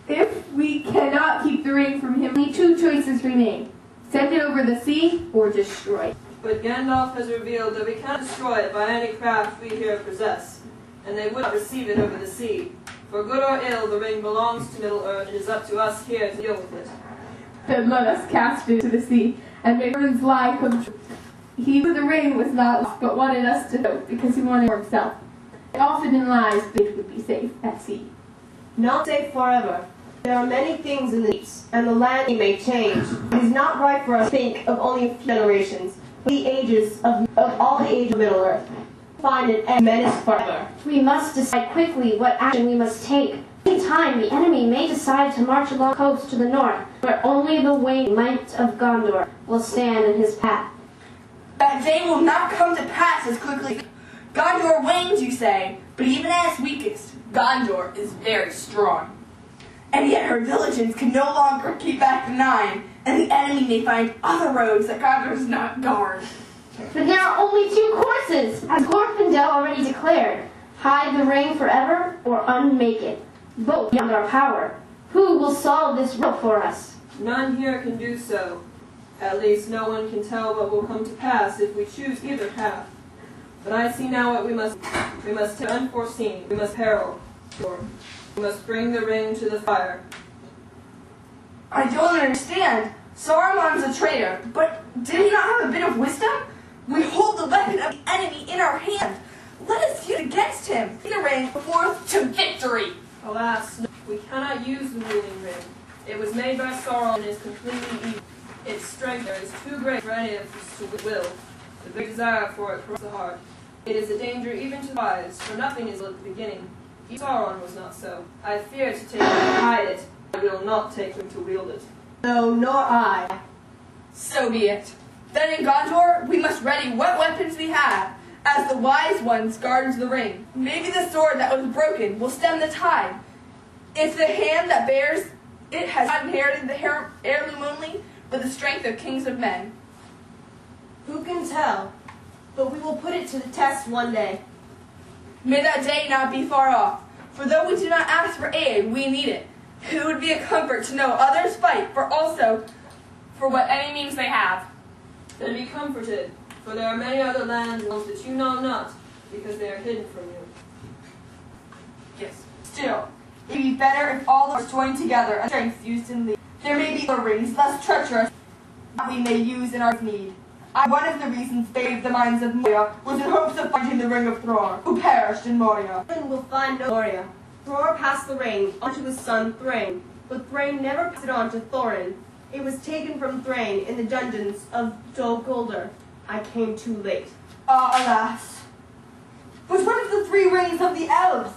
If we cannot keep the ring from him, only two choices remain. Send it over the sea or destroy it. But Gandalf has revealed that we cannot destroy it by any craft we here possess, and they would not receive it over the sea. For good or ill, the ring belongs to Middle-earth. It is up to us here to deal with it. Then let us cast it to the sea, and make Ern's lie come true. He knew the ring was not lost, but wanted us to know, because he wanted it for himself. And often in lies, it would be safe at sea. Not safe forever. There are many things in the deeps, and the land may change. It is not right for us to think of only a few generations, but the ages of all the age of Middle-earth. Find an end menace forever. We must decide quickly what action we must take. Any time the enemy may decide to march along the coast to the north, where only the waning might of Gondor will stand in his path. That day will not come to pass as quickly. Gondor wanes, you say, but even at its weakest, Gondor is very strong. And yet her diligence can no longer keep back the nine, and the enemy may find other roads that Gondor does not guard. But there are only two courses, as Rivendell already declared. Hide the ring forever, or unmake it. Both beyond our power. Who will solve this riddle for us? None here can do so. At least no one can tell what will come to pass if we choose either path. But I see now what we must do. We must take unforeseen. We must peril. We must bring the ring to the fire. I don't understand. Saruman's a traitor, but did he not have a bit of wisdom? We hold the weapon of the enemy in our hand. Let us use it against him. In the ring, forth to victory. Alas, no, we cannot use the ruling ring. It was made by Sauron and is completely evil. Its strength there is too great for any of us to will. The big desire for it corrupts the heart. It is a danger even to the wise, for nothing is at the beginning. Even Sauron was not so. I fear to take him to hide it. I will not take him to wield it. No, nor I. So be it. Then in Gondor, we must ready what weapons we have, as the wise ones guards the ring. Maybe the sword that was broken will stem the tide. If the hand that bears it has not inherited the heirloom only, but the strength of kings of men. Who can tell? But we will put it to the test one day. May that day not be far off, for though we do not ask for aid, we need it. It would be a comfort to know others fight, for also for what any means they have. Then be comforted, for there are many other lands and that you know not, because they are hidden from you. Yes. Still, it would be better if all of us joined together and strength used in league. There may be other rings less treacherous that we may use in our need. One of the reasons saved the minds of Moria was in hopes of finding the ring of Thror, who perished in Moria. Thror will find no Moria. Thror passed the ring on to his son Thrain, but Thrain never passed it on to Thorin. It was taken from Thrain in the dungeons of Dol Guldur. I came too late. Ah, alas. But what of the three rings of the elves?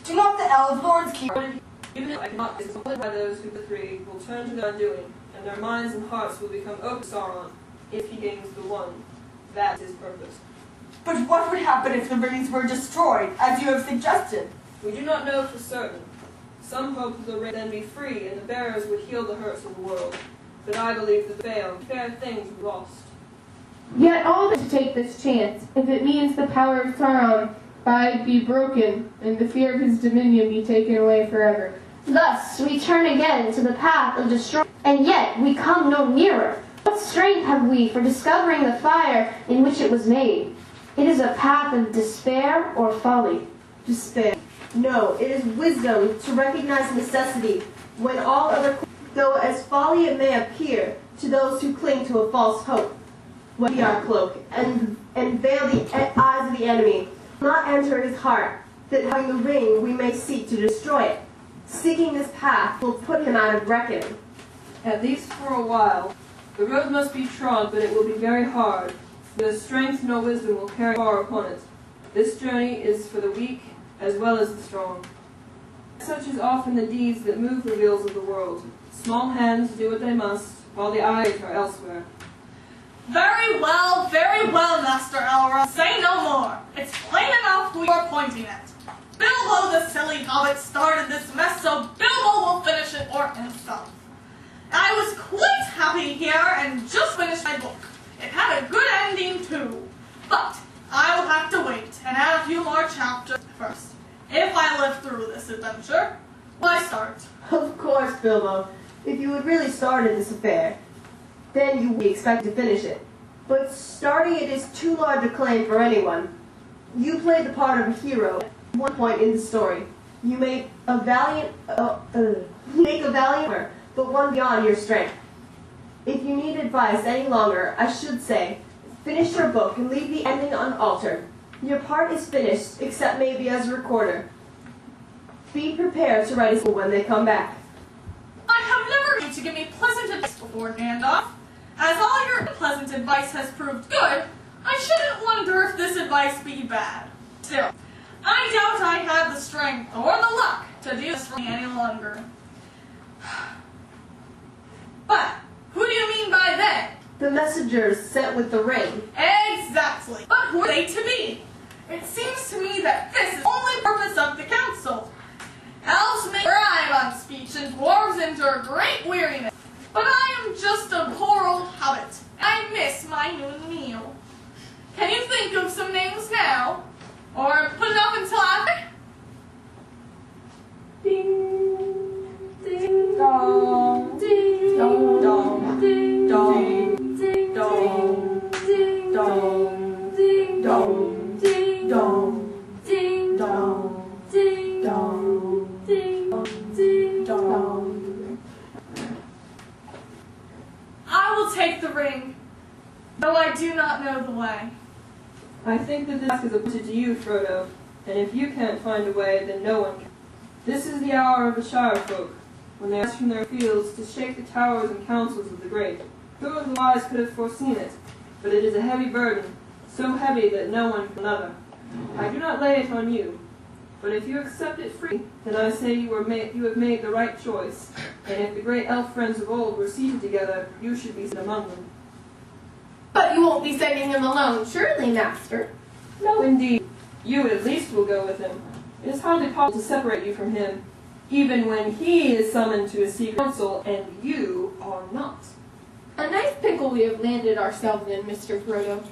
Do not the elves lords keep? Even if I cannot be supported by those who the three will turn to their undoing, and their minds and hearts will become open to Sauron, if he gains the one. That is his purpose. But what would happen if the rings were destroyed, as you have suggested? We do not know for certain. Some hope that the ring then be free, and the bearers would heal the hurts of the world. But I believe that fair things were lost. Yet all this to take this chance, if it means the power of Sauron be broken, and the fear of his dominion be taken away forever. Thus we turn again to the path of destruction, and yet we come no nearer. What strength have we for discovering the fire in which it was made? It is a path of despair or folly. Despair. No, it is wisdom to recognize necessity when all other, though as folly it may appear to those who cling to a false hope. When we our cloak and veil the eyes of the enemy, not enter his heart, that having the ring we may seek to destroy it. Seeking this path will put him out of reckoning. At least for a while. The road must be trod, but it will be very hard. The strength no wisdom will carry far upon it. This journey is for the weak as well as the strong. Such is often the deeds that move the wheels of the world. Small hands do what they must, while the eyes are elsewhere. Very well, Master Elrond. Say no more. It's plain enough who you're pointing at. Bilbo the silly hobbit started this mess, so Bilbo will finish it for himself. I was quite happy here and just finished my book. It had a good ending too. But I will have to wait and add a few more chapters first. If I live through this adventure, will I start? Of course, Bilbo. If you had really started this affair, then you would be expected to finish it. But starting it is too large a claim for anyone. You played the part of a hero at one point in the story. You make a valiant work, but one beyond your strength. If you need advice any longer, I should say, finish your book and leave the ending unaltered. Your part is finished, except maybe as a recorder. Be prepared to write a school when they come back. I have never heard you to give me pleasant advice before, Gandalf. As all your pleasant advice has proved good, I shouldn't wonder if this advice be bad. Still, I doubt I have the strength or the luck to do this for me any longer. But, who do you mean by they? The messengers sent with the ring. Exactly. But who are they to be? It seems to me that this is the only purpose of the council. Elves may thrive on speech and dwarves endure great weariness. But I am just a poor old hobbit. I miss my noon meal. Can you think of some names now? Or put it off until after? Ding, ding, dong, ding, dong, dong, ding, dong, ding, dong, ding, dong, ding, dong, ding, dong, ding, dong, ding, dong, ding, dong. I will take the ring, though I do not know the way. I think that this task is appointed to you, Frodo, and if you can't find a way, then no one can. This is the hour of the Shire folk, when they rise from their fields to shake the towers and councils of the great. Who of the wise could have foreseen it? But it is a heavy burden, so heavy that no one can another. I do not lay it on you, but if you accept it free, then I say you have made the right choice, and if the great elf friends of old were seated together, you should be seated among them. But you won't be sending him alone, surely, Master. No, indeed. You at least will go with him. It is hardly possible to separate you from him, even when he is summoned to a secret council and you are not. A nice pickle we have landed ourselves in, Mr. Frodo.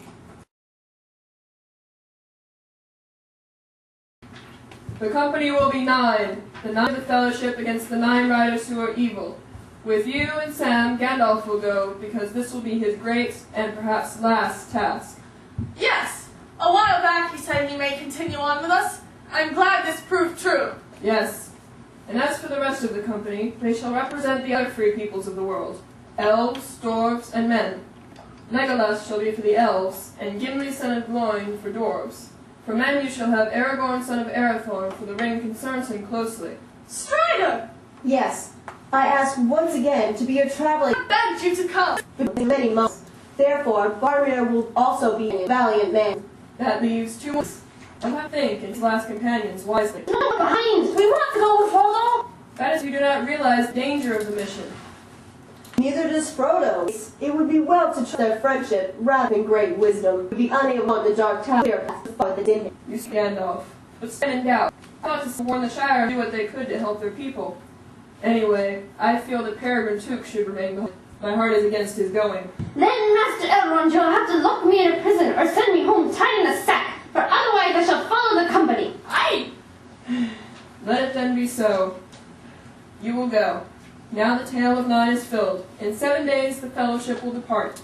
The company will be 9, the 9 of the Fellowship against the 9 riders who are evil. With you and Sam, Gandalf will go, because this will be his great and perhaps last task. Yes! A while back he said he may continue on with us. I'm glad this proved true. Yes. And as for the rest of the company, they shall represent the other free peoples of the world, elves, dwarves, and men. Legolas shall be for the elves, and Gimli son of Gloin for dwarves. For men you shall have Aragorn son of Arathorn, for the ring concerns him closely. Strider! Yes, I ask once again to be your traveling I begged you to come. in many months. Therefore, Boromir will also be a valiant man. That leaves 2 months. I'll have to think and his last companions wisely. No, behind! We want to go with Frodo! That is, you do not realize the danger of the mission. Neither does Frodo. It would be well to trust their friendship rather than great wisdom. To be unable on the dark tower to follow the din. You Gandalf. But stand in doubt. I thought to warn the Shire and do what they could to help their people. Anyway, I feel that Peregrine Took should remain behind. My heart is against his going. Then, Master Elrond, you'll have to lock me in a prison or send me home tied in a sack, for otherwise I shall follow the company. Aye! Let it then be so. You will go. Now the tale of 9 is filled. In 7 days the Fellowship will depart.